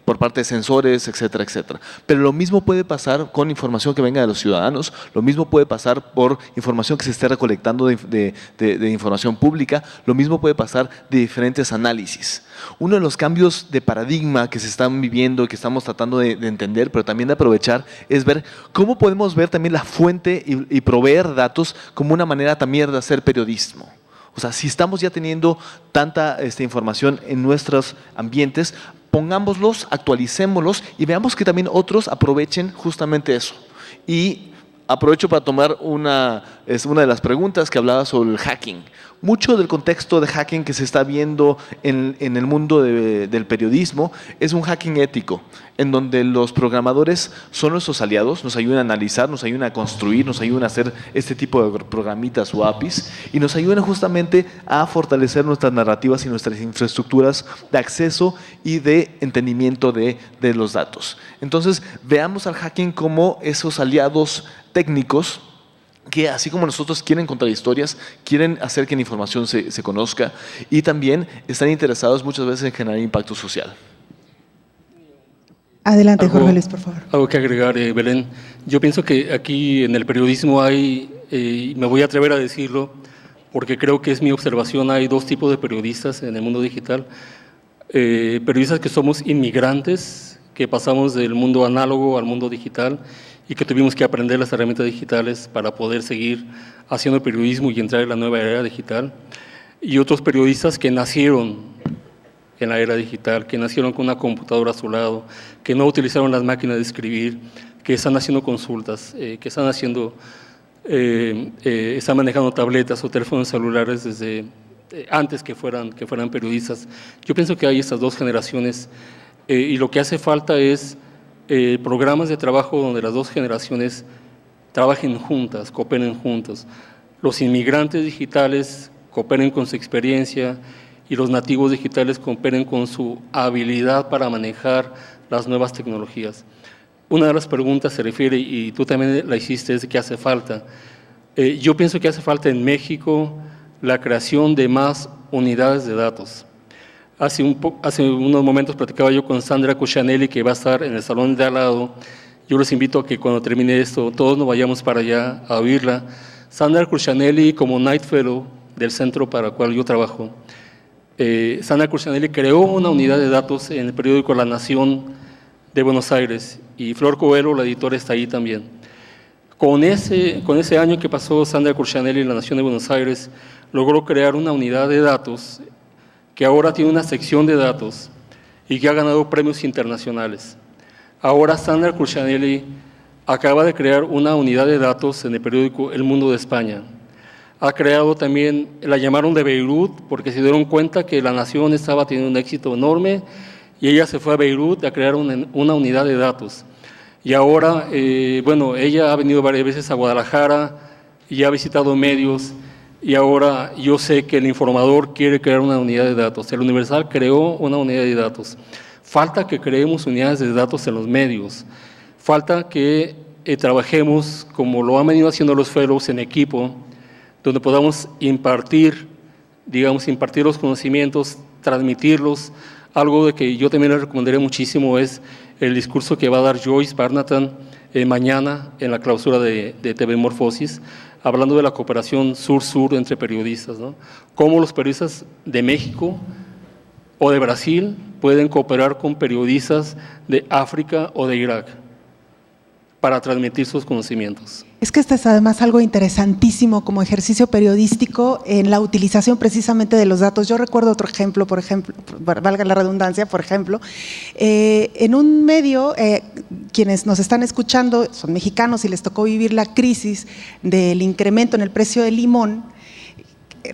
Speaker 4: por parte de sensores, etcétera, etcétera. Pero lo mismo puede pasar con información que venga de los ciudadanos, lo mismo puede pasar por información que se esté recolectando de información pública, lo mismo puede pasar de diferentes análisis. Uno de los cambios de paradigma que se están viviendo y que estamos tratando de entender, pero también de aprovechar, es ver cómo podemos ver también la fuente y proveer datos como una manera también de hacer periodismo. O sea, si estamos ya teniendo tanta información en nuestros ambientes, pongámoslos, actualicémoslos y veamos que también otros aprovechen justamente eso. Y aprovecho para tomar una de las preguntas que hablaba sobre el hacking. Mucho del contexto de hacking que se está viendo en el mundo del periodismo es un hacking ético, en donde los programadores son nuestros aliados, nos ayudan a analizar, nos ayudan a construir, nos ayudan a hacer este tipo de programitas o APIs y nos ayudan justamente a fortalecer nuestras narrativas y nuestras infraestructuras de acceso y de entendimiento de los datos. Entonces, veamos al hacking como esos aliados técnicos que así como nosotros quieren contar historias, quieren hacer que la información se conozca y también están interesados muchas veces en generar impacto social.
Speaker 1: Adelante, Jorge Luis, por favor.
Speaker 6: Algo que agregar, Belén. Yo pienso que aquí en el periodismo hay, me voy a atrever a decirlo, porque creo que es mi observación, hay dos tipos de periodistas en el mundo digital. Periodistas que somos inmigrantes, que pasamos del mundo análogo al mundo digital y que tuvimos que aprender las herramientas digitales para poder seguir haciendo periodismo y entrar en la nueva era digital. Y otros periodistas que nacieron en la era digital, que nacieron con una computadora a su lado, que no utilizaron las máquinas de escribir, que están haciendo consultas, que están haciendo, están manejando tabletas o teléfonos celulares desde antes que fueran periodistas. Yo pienso que hay estas dos generaciones y lo que hace falta es programas de trabajo donde las dos generaciones trabajen juntas, cooperen juntos. Los inmigrantes digitales cooperen con su experiencia y los nativos digitales cooperen con su habilidad para manejar las nuevas tecnologías. Una de las preguntas se refiere, y tú también la hiciste, es de qué hace falta. Yo pienso que hace falta en México la creación de más unidades de datos. Hace unos momentos platicaba yo con Sandra Cuccianelli, que va a estar en el salón de al lado. Yo les invito a que cuando termine esto, todos nos vayamos para allá a oírla. Sandra Cuccianelli, como Night Fellow del centro para el cual yo trabajo, Sandra Cuccianelli creó una unidad de datos en el periódico La Nación de Buenos Aires y Flor Coelho, la editora, está ahí también. Con ese año que pasó Sandra Cuccianelli en La Nación de Buenos Aires, logró crear una unidad de datos que ahora tiene una sección de datos y que ha ganado premios internacionales. Ahora Sandra Cuccianelli acaba de crear una unidad de datos en el periódico El Mundo de España. Ha creado también, la llamaron de Beirut porque se dieron cuenta que La Nación estaba teniendo un éxito enorme y ella se fue a Beirut a crear una unidad de datos. Y ahora, ella ha venido varias veces a Guadalajara y ha visitado medios. Y ahora yo sé que El Informador quiere crear una unidad de datos. El Universal creó una unidad de datos. Falta que creemos unidades de datos en los medios. Falta que trabajemos, como lo han venido haciendo los fellows, en equipo, donde podamos impartir los conocimientos, transmitirlos. Algo de que yo también le recomendaría muchísimo es el discurso que va a dar Joyce Barnatan mañana en la clausura de TV Morfosis, hablando de la cooperación sur-sur entre periodistas, ¿no? Cómo los periodistas de México o de Brasil pueden cooperar con periodistas de África o de Irak para transmitir sus conocimientos.
Speaker 1: Es que este es además algo interesantísimo como ejercicio periodístico en la utilización precisamente de los datos. Yo recuerdo otro ejemplo, por ejemplo, valga la redundancia, por ejemplo, en un medio, quienes nos están escuchando son mexicanos y les tocó vivir la crisis del incremento en el precio del limón.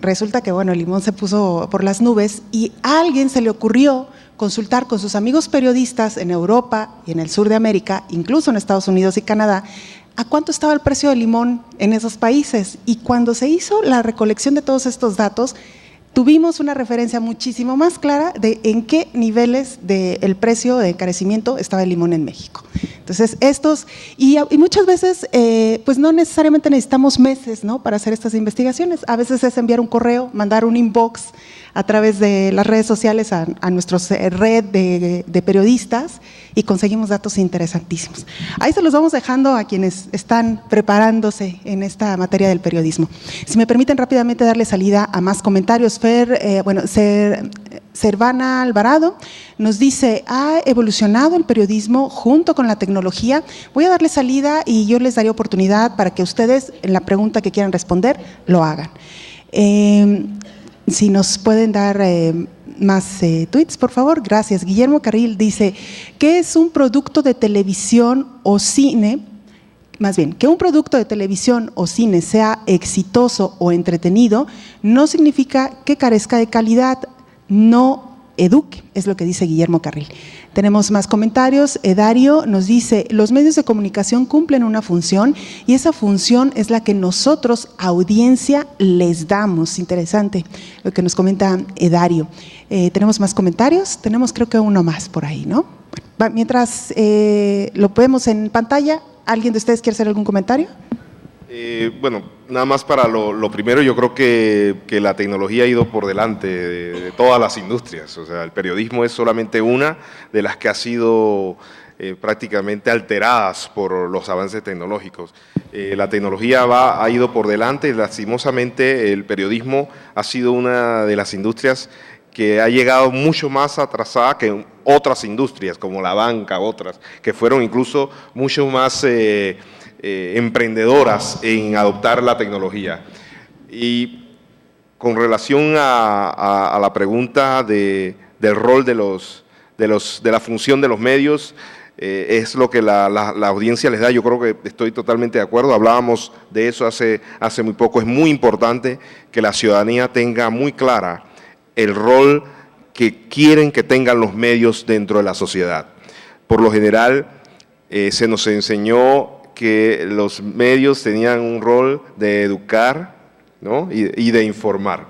Speaker 1: Resulta que, el limón se puso por las nubes y a alguien se le ocurrió consultar con sus amigos periodistas en Europa y en el sur de América, incluso en Estados Unidos y Canadá, a cuánto estaba el precio del limón en esos países. Y cuando se hizo la recolección de todos estos datos, tuvimos una referencia muchísimo más clara de en qué niveles del precio de encarecimiento estaba el limón en México. Entonces, y muchas veces, pues no necesariamente necesitamos meses, ¿no?, para hacer estas investigaciones. A veces es enviar un correo, mandar un inbox a través de las redes sociales a nuestra red de periodistas y conseguimos datos interesantísimos. Ahí se los vamos dejando a quienes están preparándose en esta materia del periodismo. Si me permiten rápidamente darle salida a más comentarios. Servana Alvarado nos dice, ha evolucionado el periodismo junto con la tecnología. Voy a darle salida y yo les daré oportunidad para que ustedes, en la pregunta que quieran responder, lo hagan. Si nos pueden dar más tweets, por favor, gracias. Guillermo Carril dice, ¿qué es un producto de televisión o cine? Más bien, que un producto de televisión o cine sea exitoso o entretenido no significa que carezca de calidad, no eduque, es lo que dice Guillermo Carril. Tenemos más comentarios. Dario nos dice, los medios de comunicación cumplen una función y esa función es la que nosotros, audiencia, les damos. Interesante lo que nos comenta Dario. Tenemos más comentarios, tenemos creo que uno más por ahí, ¿no? Mientras lo vemos en pantalla, ¿alguien de ustedes quiere hacer algún comentario?
Speaker 5: Bueno, nada más para lo primero, yo creo que la tecnología ha ido por delante de todas las industrias. O sea, el periodismo es solamente una de las que ha sido prácticamente alteradas por los avances tecnológicos. La tecnología ha ido por delante y lastimosamente el periodismo ha sido una de las industrias que ha llegado mucho más atrasada que otras industrias, como la banca, otras, que fueron incluso mucho más emprendedoras en adoptar la tecnología. Y con relación a la pregunta del rol de la función de los medios, es lo que la audiencia les da. Yo creo que estoy totalmente de acuerdo. Hablábamos de eso hace muy poco. Es muy importante que la ciudadanía tenga muy clara el rol que quieren que tengan los medios dentro de la sociedad. Por lo general, se nos enseñó que los medios tenían un rol de educar, ¿no? y de informar.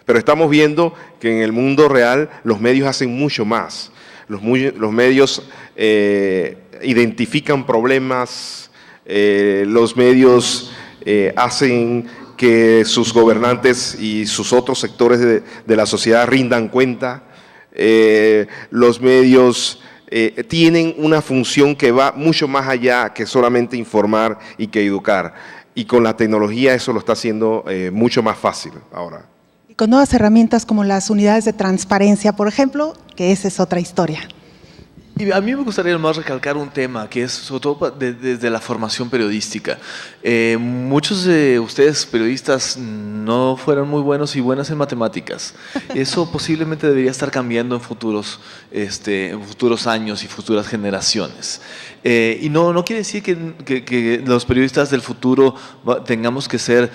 Speaker 5: Pero estamos viendo que en el mundo real los medios hacen mucho más. Los medios identifican problemas, los medios hacen que sus gobernantes y sus otros sectores de la sociedad rindan cuenta. Los medios tienen una función que va mucho más allá que solamente informar y que educar. Y con la tecnología eso lo está haciendo mucho más fácil ahora.
Speaker 1: Y con nuevas herramientas como las unidades de transparencia, por ejemplo, que esa es otra historia.
Speaker 4: Y a mí me gustaría más recalcar un tema que es sobre todo desde la formación periodística. Muchos de ustedes periodistas no fueron muy buenos y buenas en matemáticas. Eso posiblemente debería estar cambiando en futuros años y futuras generaciones. Y no quiere decir que los periodistas del futuro tengamos que ser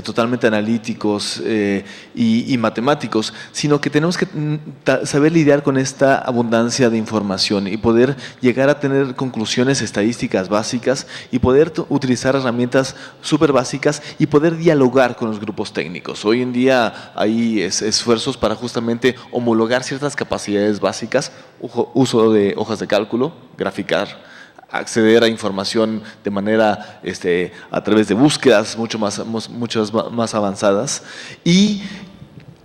Speaker 4: totalmente analíticos y matemáticos, sino que tenemos que saber lidiar con esta abundancia de información y poder llegar a tener conclusiones estadísticas básicas y poder utilizar herramientas súper básicas y poder dialogar con los grupos técnicos. Hoy en día hay esfuerzos para justamente homologar ciertas capacidades básicas, uso de hojas de cálculo, graficar, acceder a información de manera a través de búsquedas mucho más avanzadas. Y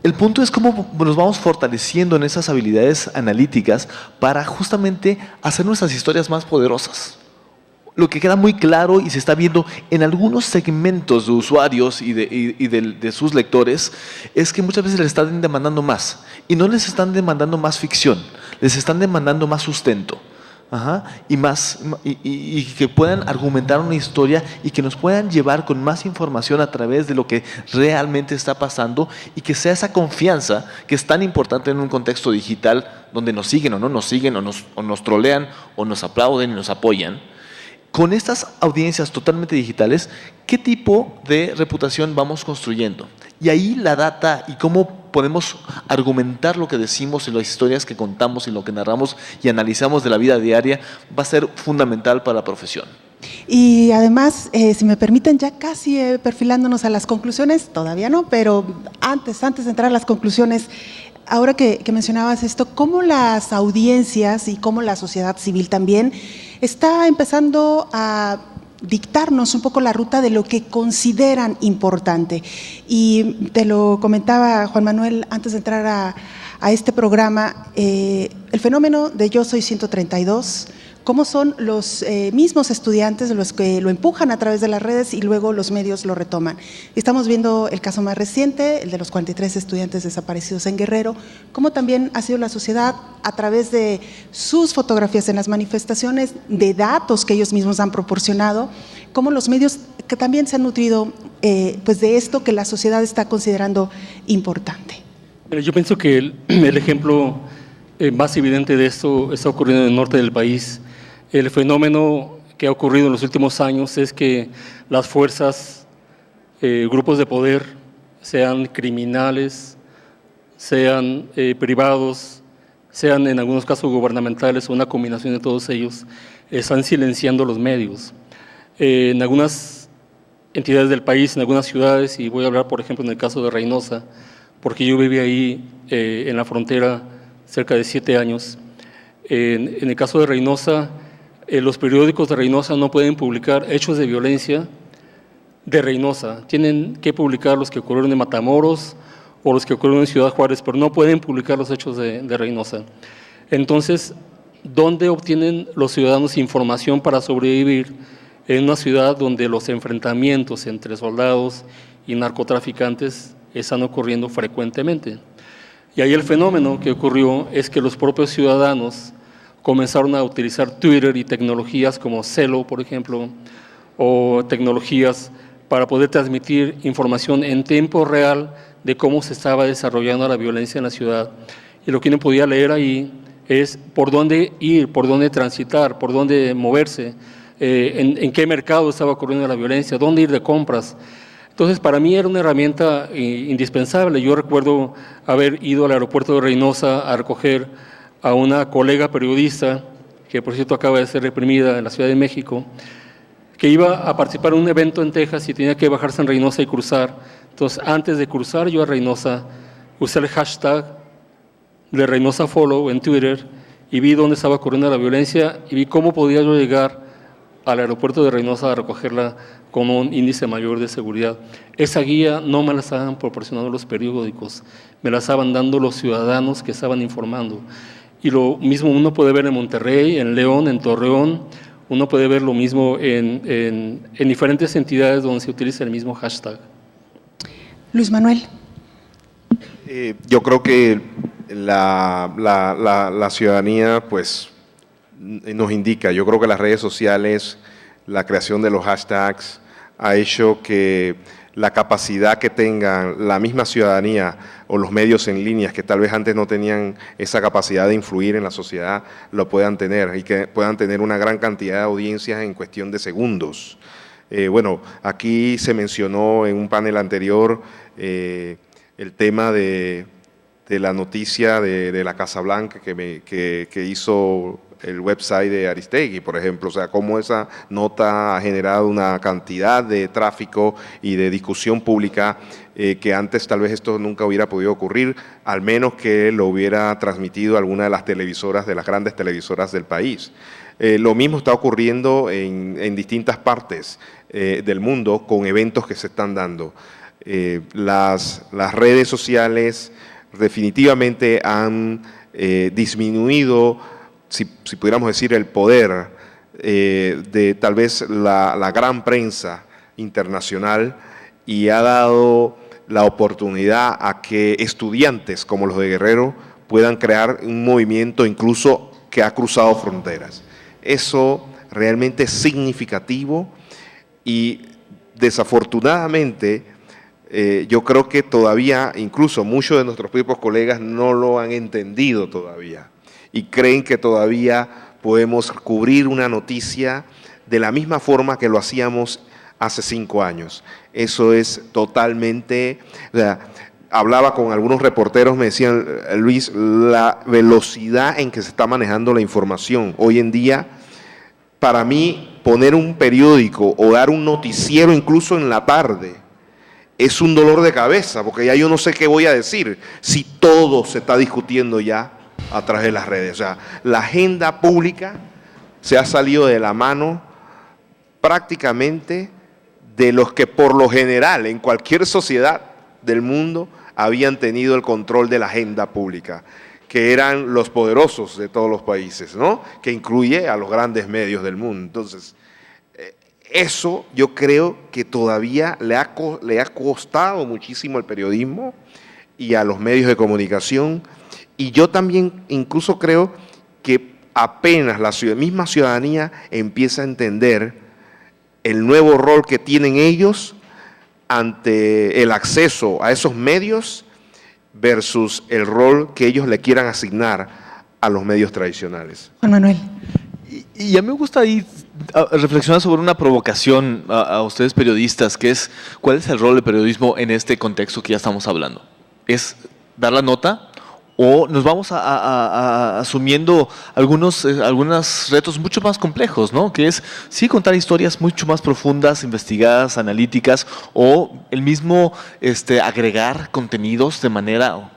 Speaker 4: el punto es cómo nos vamos fortaleciendo en esas habilidades analíticas para justamente hacer nuestras historias más poderosas. Lo que queda muy claro y se está viendo en algunos segmentos de usuarios y de sus lectores es que muchas veces les están demandando más. Y no les están demandando más ficción, les están demandando más sustento. Y que puedan argumentar una historia y que nos puedan llevar con más información a través de lo que realmente está pasando y que sea esa confianza que es tan importante en un contexto digital donde nos siguen o no nos siguen o nos trolean o nos aplauden y nos apoyan. Con estas audiencias totalmente digitales, ¿qué tipo de reputación vamos construyendo? Y ahí la data y cómo podemos argumentar lo que decimos y las historias que contamos y lo que narramos y analizamos de la vida diaria va a ser fundamental para la profesión.
Speaker 1: Y además, si me permiten, ya casi perfilándonos a las conclusiones, todavía no, pero antes de entrar a las conclusiones, ahora que mencionabas esto, cómo las audiencias y cómo la sociedad civil también está empezando a dictarnos un poco la ruta de lo que consideran importante. Y te lo comentaba Juan Manuel antes de entrar a este programa, el fenómeno de Yo Soy 132, cómo son los mismos estudiantes los que lo empujan a través de las redes y luego los medios lo retoman. Estamos viendo el caso más reciente, el de los 43 estudiantes desaparecidos en Guerrero, cómo también ha sido la sociedad a través de sus fotografías en las manifestaciones, de datos que ellos mismos han proporcionado, cómo los medios que también se han nutrido pues de esto que la sociedad está considerando importante.
Speaker 6: Yo pienso que el ejemplo más evidente de esto está ocurriendo en el norte del país. El fenómeno que ha ocurrido en los últimos años es que las fuerzas, grupos de poder, sean criminales, sean privados, sean en algunos casos gubernamentales o una combinación de todos ellos, están silenciando los medios. En algunas entidades del país, en algunas ciudades, y voy a hablar por ejemplo en el caso de Reynosa, porque yo viví ahí en la frontera cerca de 7 años. En el caso de Reynosa, los periódicos de Reynosa no pueden publicar hechos de violencia de Reynosa. Tienen que publicar los que ocurrieron en Matamoros o los que ocurrieron en Ciudad Juárez, pero no pueden publicar los hechos de Reynosa. Entonces, ¿dónde obtienen los ciudadanos información para sobrevivir en una ciudad donde los enfrentamientos entre soldados y narcotraficantes están ocurriendo frecuentemente? Y ahí el fenómeno que ocurrió es que los propios ciudadanos comenzaron a utilizar Twitter y tecnologías como Celo, por ejemplo, o tecnologías para poder transmitir información en tiempo real de cómo se estaba desarrollando la violencia en la ciudad. Y lo que uno podía leer ahí es por dónde ir, por dónde transitar, por dónde moverse, en qué mercado estaba ocurriendo la violencia, dónde ir de compras. Entonces, para mí era una herramienta indispensable. Yo recuerdo haber ido al aeropuerto de Reynosa a recoger a una colega periodista, que por cierto acaba de ser reprimida en la Ciudad de México, que iba a participar en un evento en Texas y tenía que bajarse en Reynosa y cruzar. Entonces, antes de cruzar yo a Reynosa, usé el hashtag de Reynosa Follow en Twitter y vi dónde estaba ocurriendo la violencia y vi cómo podía yo llegar al aeropuerto de Reynosa a recogerla con un índice mayor de seguridad. Esa guía no me la estaban proporcionando los periódicos, me la estaban dando los ciudadanos que estaban informando. Y lo mismo uno puede ver en Monterrey, en León, en Torreón, uno puede ver lo mismo en diferentes entidades donde se utiliza el mismo hashtag.
Speaker 1: Luis Manuel.
Speaker 5: Yo creo que la ciudadanía pues nos indica, yo creo que las redes sociales, la creación de los hashtags ha hecho que la capacidad que tengan la misma ciudadanía o los medios en línea que tal vez antes no tenían esa capacidad de influir en la sociedad, lo puedan tener y que puedan tener una gran cantidad de audiencias en cuestión de segundos. Bueno, aquí se mencionó en un panel anterior el tema de la noticia de la Casa Blanca que hizo el website de Aristegui, por ejemplo, o sea, cómo esa nota ha generado una cantidad de tráfico y de discusión pública que antes tal vez esto nunca hubiera podido ocurrir, al menos que lo hubiera transmitido alguna de las televisoras, de las grandes televisoras del país. Lo mismo está ocurriendo en distintas partes del mundo con eventos que se están dando. Las redes sociales definitivamente han disminuido, si pudiéramos decir, el poder de tal vez la gran prensa internacional y ha dado la oportunidad a que estudiantes como los de Guerrero puedan crear un movimiento incluso que ha cruzado fronteras. Eso realmente es significativo y desafortunadamente yo creo que todavía incluso muchos de nuestros propios colegas no lo han entendido todavía y creen que todavía podemos cubrir una noticia de la misma forma que lo hacíamos hace 5 años. Eso es totalmente, o sea, hablaba con algunos reporteros, me decían, Luis, la velocidad en que se está manejando la información. Hoy en día, para mí, poner un periódico o dar un noticiero incluso en la tarde es un dolor de cabeza, porque ya yo no sé qué voy a decir si todo se está discutiendo ya a través de las redes. O sea, la agenda pública se ha salido de la mano prácticamente de los que por lo general en cualquier sociedad del mundo habían tenido el control de la agenda pública, que eran los poderosos de todos los países, ¿no? Que incluye a los grandes medios del mundo. Entonces, eso yo creo que todavía le ha costado muchísimo al periodismo y a los medios de comunicación, y yo también incluso creo que apenas la misma ciudadanía empieza a entender el nuevo rol que tienen ellos ante el acceso a esos medios versus el rol que ellos le quieran asignar a los medios tradicionales.
Speaker 1: Juan Manuel.
Speaker 4: Y a mí me gusta ahí reflexionar sobre una provocación a ustedes periodistas, que es ¿cuál es el rol del periodismo en este contexto que ya estamos hablando? ¿Es dar la nota o nos vamos asumiendo algunos retos mucho más complejos, ¿no? Que es sí contar historias mucho más profundas, investigadas, analíticas, o el mismo agregar contenidos de manera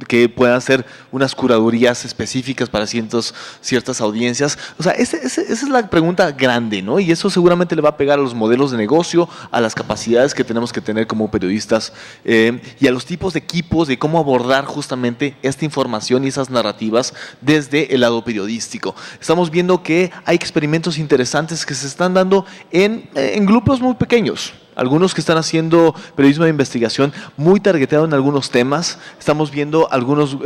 Speaker 4: que puedan hacer unas curadurías específicas para ciertas audiencias. O sea, esa es la pregunta grande, ¿no? Y eso seguramente le va a pegar a los modelos de negocio, a las capacidades que tenemos que tener como periodistas y a los tipos de equipos de cómo abordar justamente esta información y esas narrativas desde el lado periodístico. Estamos viendo que hay experimentos interesantes que se están dando en grupos muy pequeños. Algunos que están haciendo periodismo de investigación muy targeteado en algunos temas. Estamos viendo algunos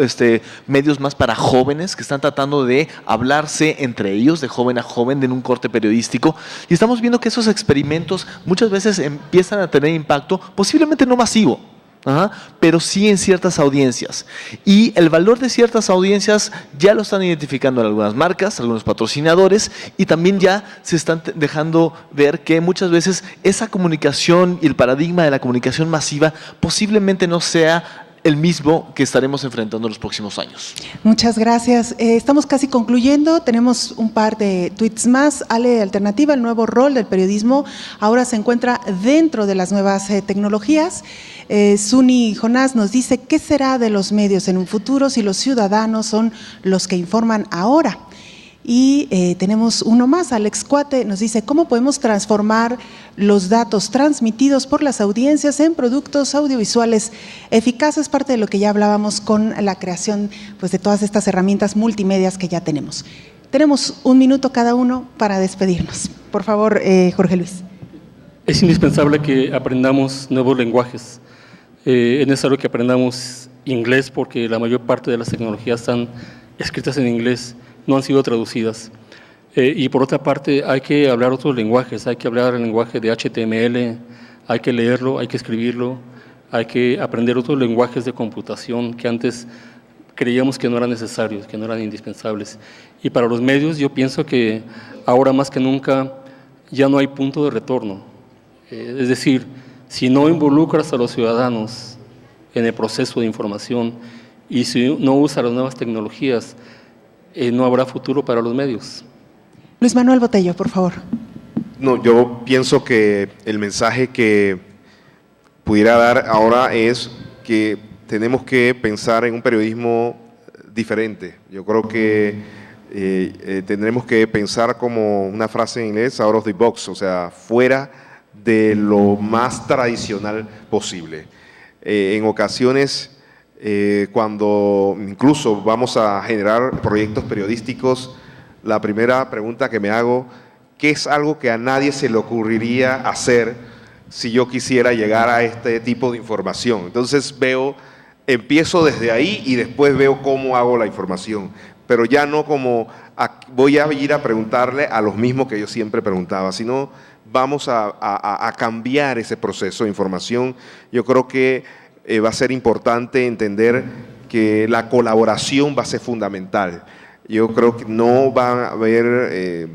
Speaker 4: medios más para jóvenes que están tratando de hablarse entre ellos, de joven a joven, en un corte periodístico. Y estamos viendo que esos experimentos muchas veces empiezan a tener impacto, posiblemente no masivo, pero sí en ciertas audiencias. Y el valor de ciertas audiencias ya lo están identificando en algunas marcas, algunos patrocinadores, y también ya se están dejando ver que muchas veces esa comunicación y el paradigma de la comunicación masiva posiblemente no sea el mismo que estaremos enfrentando en los próximos años.
Speaker 1: Muchas gracias. Estamos casi concluyendo. Tenemos un par de tweets más. Ale Alternativa, el nuevo rol del periodismo ahora se encuentra dentro de las nuevas tecnologías. Suni Jonás nos dice, ¿qué será de los medios en un futuro si los ciudadanos son los que informan ahora? Y tenemos uno más, Alex Cuate nos dice, ¿cómo podemos transformar los datos transmitidos por las audiencias en productos audiovisuales eficaces? Parte de lo que ya hablábamos con la creación pues, de todas estas herramientas multimedias que ya tenemos. Tenemos un minuto cada uno para despedirnos. Por favor, Jorge Luis.
Speaker 6: Es indispensable que aprendamos nuevos lenguajes. Es necesario que aprendamos inglés porque la mayor parte de las tecnologías están escritas en inglés, no han sido traducidas. Y por otra parte, hay que hablar otros lenguajes, hay que hablar el lenguaje de HTML, hay que leerlo, hay que escribirlo, hay que aprender otros lenguajes de computación que antes creíamos que no eran necesarios, que no eran indispensables. Y para los medios yo pienso que ahora más que nunca ya no hay punto de retorno. Es decir, si no involucras a los ciudadanos en el proceso de información y si no usas las nuevas tecnologías, no habrá futuro para los medios.
Speaker 1: Luis Manuel Botello, por favor.
Speaker 5: No, yo pienso que el mensaje que pudiera dar ahora es que tenemos que pensar en un periodismo diferente. Yo creo que tendremos que pensar como una frase en inglés, out of the box, o sea, fuera de lo más tradicional posible. En ocasiones, cuando incluso vamos a generar proyectos periodísticos, la primera pregunta que me hago, ¿qué es algo que a nadie se le ocurriría hacer si yo quisiera llegar a este tipo de información? Entonces empiezo desde ahí y después veo cómo hago la información, pero ya no como voy a ir a preguntarle a los mismos que yo siempre preguntaba, sino vamos a cambiar ese proceso de información. Yo creo que va a ser importante entender que la colaboración va a ser fundamental. Yo creo que no va a haber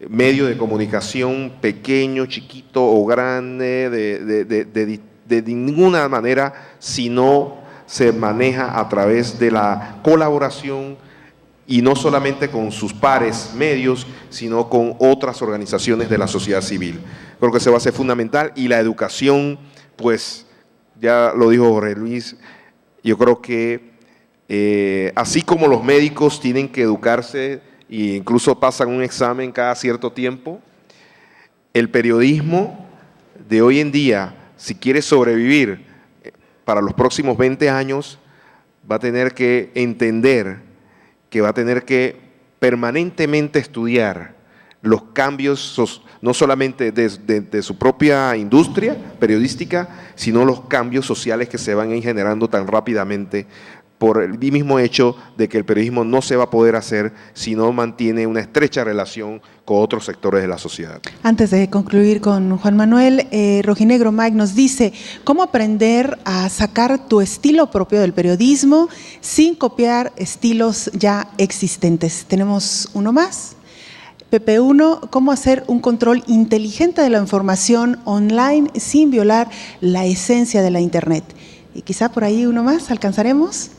Speaker 5: medio de comunicación pequeño, chiquito o grande de ninguna manera si no se maneja a través de la colaboración y no solamente con sus pares medios, sino con otras organizaciones de la sociedad civil. Creo que eso va a ser fundamental y la educación, pues ya lo dijo Jorge Luis, yo creo que así como los médicos tienen que educarse e incluso pasan un examen cada cierto tiempo, el periodismo de hoy en día, si quiere sobrevivir para los próximos 20 años, va a tener que entender que va a tener que permanentemente estudiar los cambios, no solamente de su propia industria periodística, sino los cambios sociales que se van a ir generando tan rápidamente por el mismo hecho de que el periodismo no se va a poder hacer si no mantiene una estrecha relación con otros sectores de la sociedad.
Speaker 1: Antes de concluir con Juan Manuel, Rojinegro Mike nos dice, ¿cómo aprender a sacar tu estilo propio del periodismo sin copiar estilos ya existentes? Tenemos uno más. PP1, ¿cómo hacer un control inteligente de la información online sin violar la esencia de la Internet? Y quizá por ahí uno más, ¿alcanzaremos?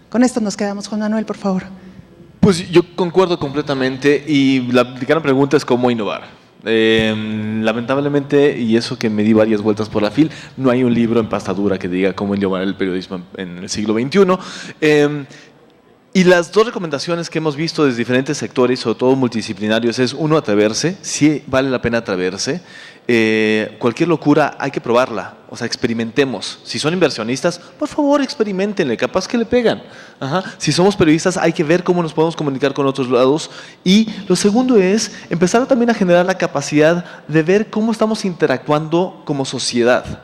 Speaker 1: Con esto nos quedamos. Juan Manuel, por favor.
Speaker 4: Pues yo concuerdo completamente y la gran pregunta es cómo innovar. Lamentablemente, y eso que me di varias vueltas por la FIL, no hay un libro en pasta dura que diga cómo llevar el periodismo en el siglo XXI. Y las dos recomendaciones que hemos visto desde diferentes sectores, sobre todo multidisciplinarios, es uno, atreverse. Sí vale la pena atreverse. Cualquier locura hay que probarla, o sea, experimentemos. Si son inversionistas, por favor experimentenle, capaz que le pegan. Si somos periodistas, hay que ver cómo nos podemos comunicar con otros lados. Y lo segundo es empezar también a generar la capacidad de ver cómo estamos interactuando como sociedad.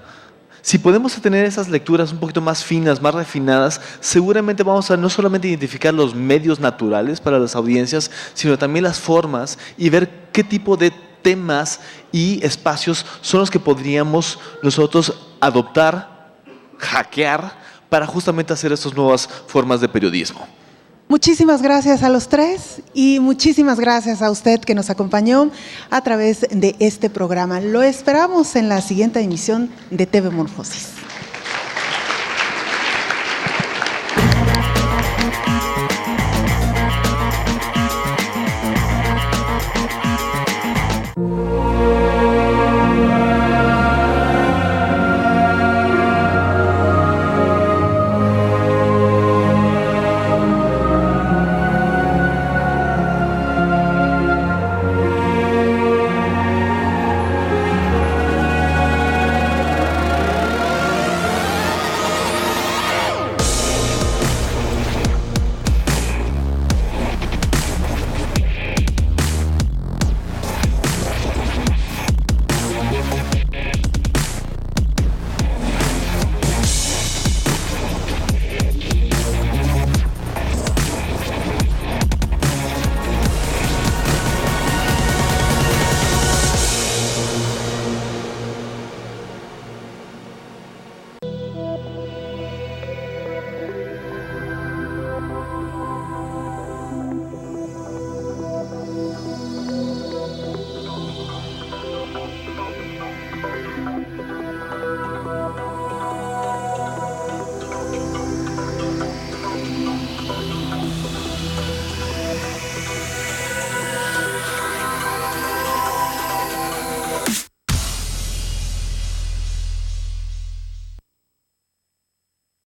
Speaker 4: Si podemos tener esas lecturas un poquito más finas, más refinadas, seguramente vamos a no solamente identificar los medios naturales para las audiencias, sino también las formas y ver qué tipo de temas y espacios son los que podríamos nosotros adoptar, hackear, para justamente hacer estas nuevas formas de periodismo.
Speaker 1: Muchísimas gracias a los tres y muchísimas gracias a usted que nos acompañó a través de este programa. Lo esperamos en la siguiente emisión de TV Morfosis.